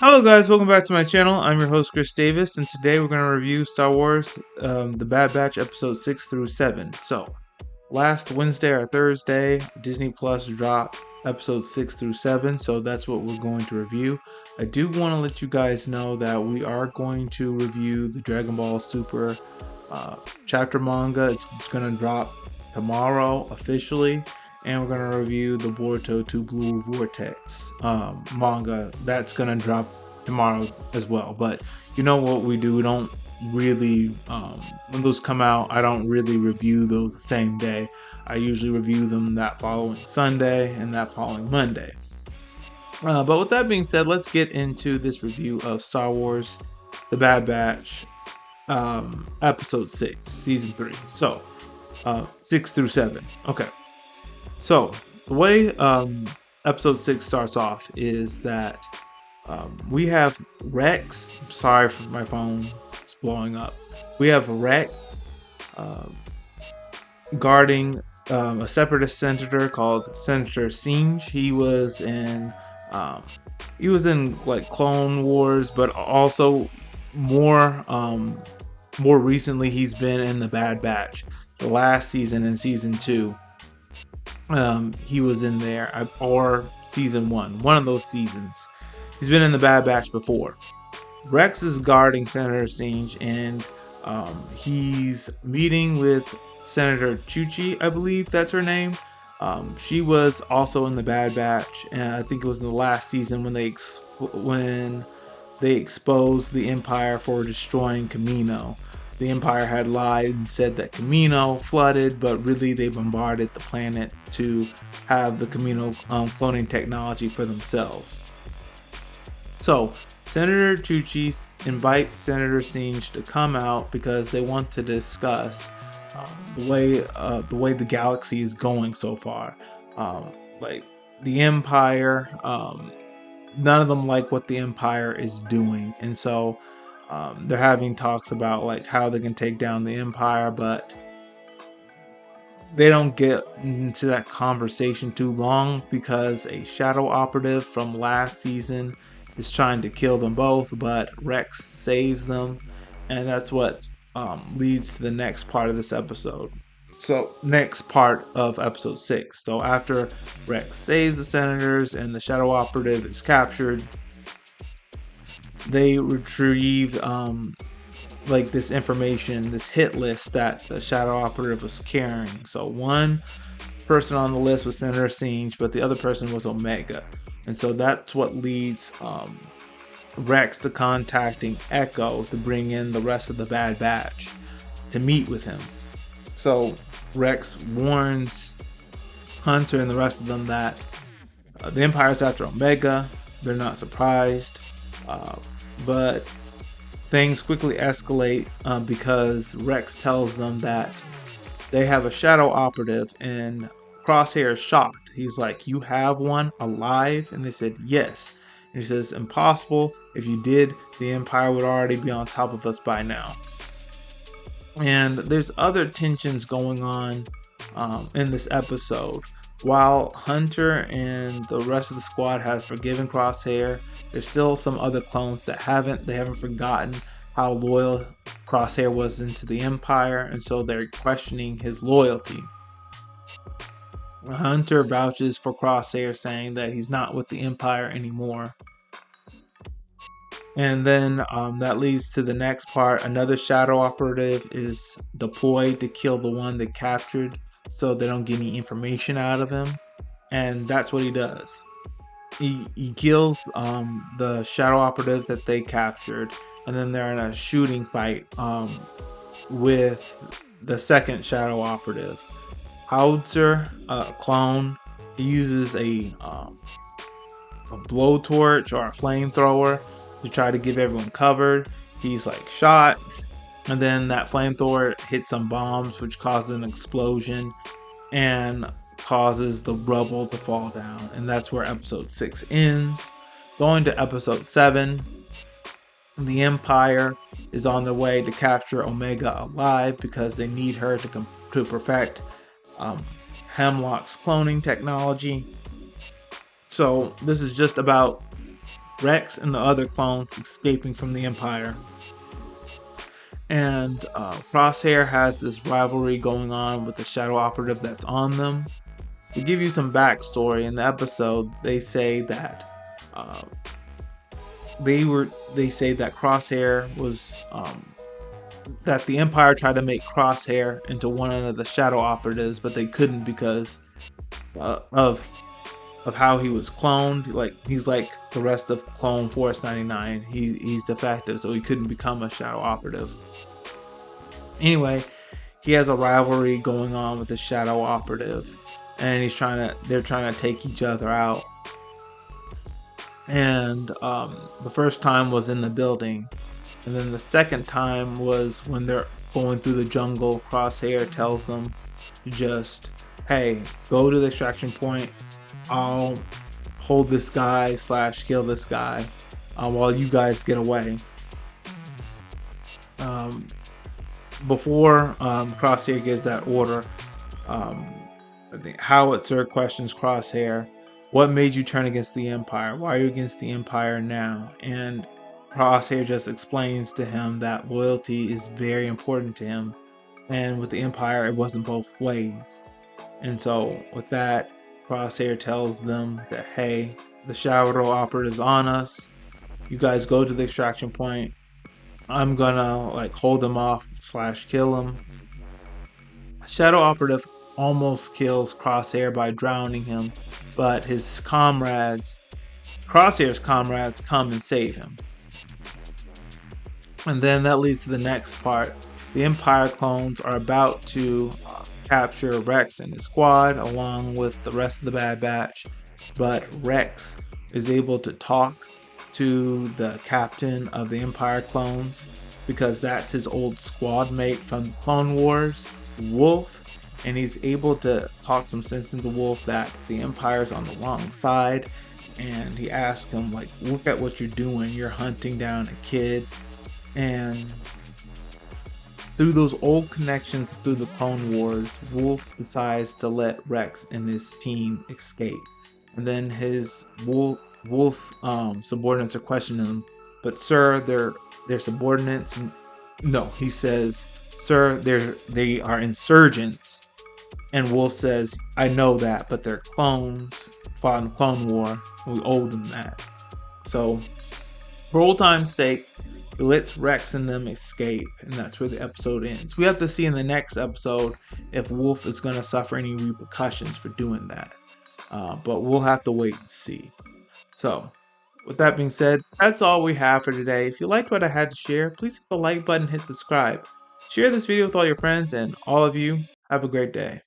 Hello guys, welcome back to my channel. I'm your host Chris Davis, and today we're going to review Star Wars The Bad Batch episode 6 through 7. So, last Wednesday or Thursday, Disney Plus dropped episode 6 through 7, so that's what we're going to review. I do want to let you guys know that we are going to review the Dragon Ball Super chapter manga. It's going to drop tomorrow officially. And we're going to review the Boruto 2 Blue Vortex manga. That's going to drop tomorrow as well. But you know what we do? We don't really, when those come out, I don't really review those the same day. I usually review them that following Sunday and that following Monday. But with that being said, let's get into this review of Star Wars The Bad Batch episode 6, season 3. So, 6 through 7. Okay. So, the way episode 6 starts off is that we have Rex. Sorry for my phone, it's blowing up. We have Rex guarding a separatist senator called Senator Singe. He was in like Clone Wars, but also more recently he's been in the Bad Batch. The last season in season 2. He was in there, or season 1, one of those seasons. He's been in the Bad Batch before. Rex is guarding Senator Singe, and he's meeting with Senator Chuchi, I believe that's her name. She was also in the Bad Batch, and I think it was in the last season when they exposed the Empire for destroying Kamino. The Empire had lied and said that Kamino flooded, but really they bombarded the planet to have the Kamino cloning technology for themselves. So, Senator Chuchi invites Senator Singe to come out because they want to discuss the way the galaxy is going so far. Like the Empire, none of them like what the Empire is doing, and so they're having talks about like how they can take down the Empire, but they don't get into that conversation too long because a shadow operative from last season is trying to kill them both, but Rex saves them, and that's what leads to the next part of this episode. So, next part of episode 6. So, after Rex saves the senators and the shadow operative is captured, they retrieve like this information, this hit list that the shadow operative was carrying. So one person on the list was Senator Singe, but the other person was Omega, and so that's what leads Rex to contacting Echo to bring in the rest of the Bad Batch to meet with him. So Rex warns Hunter and the rest of them that the Empire's after Omega. They're not surprised. But things quickly escalate because Rex tells them that they have a shadow operative, and Crosshair is shocked. He's like, "You have one alive?" And they said, "Yes." And he says, "Impossible. If you did, the Empire would already be on top of us by now." And there's other tensions going on in this episode. While Hunter and the rest of the squad have forgiven Crosshair, there's still some other clones that haven't. They haven't forgotten how loyal Crosshair was into the Empire, and so they're questioning his loyalty. Hunter vouches for Crosshair, saying that he's not with the Empire anymore. And then that leads to the next part. Another shadow operative is deployed to kill the one they captured, so they don't get any information out of him, and that's what he does. He kills the shadow operative that they captured, and then they're in a shooting fight with the second shadow operative. Howitzer, clone, he uses a blowtorch or a flamethrower to try to give everyone cover. He's like shot, and then that flamethrower hits some bombs, which causes an explosion and causes the rubble to fall down. And that's where episode 6 ends. Going to episode 7, the Empire is on their way to capture Omega alive because they need her to perfect Hemlock's cloning technology. So this is just about Rex and the other clones escaping from the Empire. And Crosshair has this rivalry going on with the Shadow Operative that's on them. To give you some backstory, in the episode, they say that uh, they say that Crosshair was that the Empire tried to make Crosshair into one of the Shadow Operatives, but they couldn't because of how he was cloned. Like he's like the rest of Clone Force 99. He's defective, so he couldn't become a Shadow Operative. Anyway, he has a rivalry going on with the Shadow Operative, and they're trying to take each other out. And the first time was in the building, and then the second time was when they're going through the jungle. Crosshair tells them to just, hey, go to the extraction point. I'll hold this guy / kill this guy while you guys get away. Before Crosshair gives that order, I think Howitzer questions Crosshair, what made you turn against the Empire? Why are you against the Empire now? And Crosshair just explains to him that loyalty is very important to him. And with the Empire, it wasn't both ways. And so with that, Crosshair tells them that, hey, the Shadow Operative's on us. You guys go to the extraction point. I'm gonna like hold him off / kill him. Shadow Operative almost kills Crosshair by drowning him, but his comrades, Crosshair's comrades, come and save him. And then that leads to the next part. The Empire clones are about to capture Rex and his squad along with the rest of the Bad Batch, but Rex is able to talk to the captain of the Empire clones because that's his old squad mate from Clone Wars, Wolf, and he's able to talk some sense into Wolf that the Empire's on the wrong side. And he asks him, like, look at what you're doing. You're hunting down a kid. And through those old connections through the Clone Wars, Wolf decides to let Rex and his team escape. And then his Wolf's subordinates are questioning him, but sir, they're subordinates. No, he says, sir, they are insurgents. And Wolf says, I know that, but they're clones, fought in the Clone War, and we owe them that. So, for old time's sake, he lets Rex and them escape, and that's where the episode ends. We have to see in the next episode if Wolf is going to suffer any repercussions for doing that. But we'll have to wait and see. So, with that being said, that's all we have for today. If you liked what I had to share, please hit the like button, hit subscribe. Share this video with all your friends, and all of you, have a great day.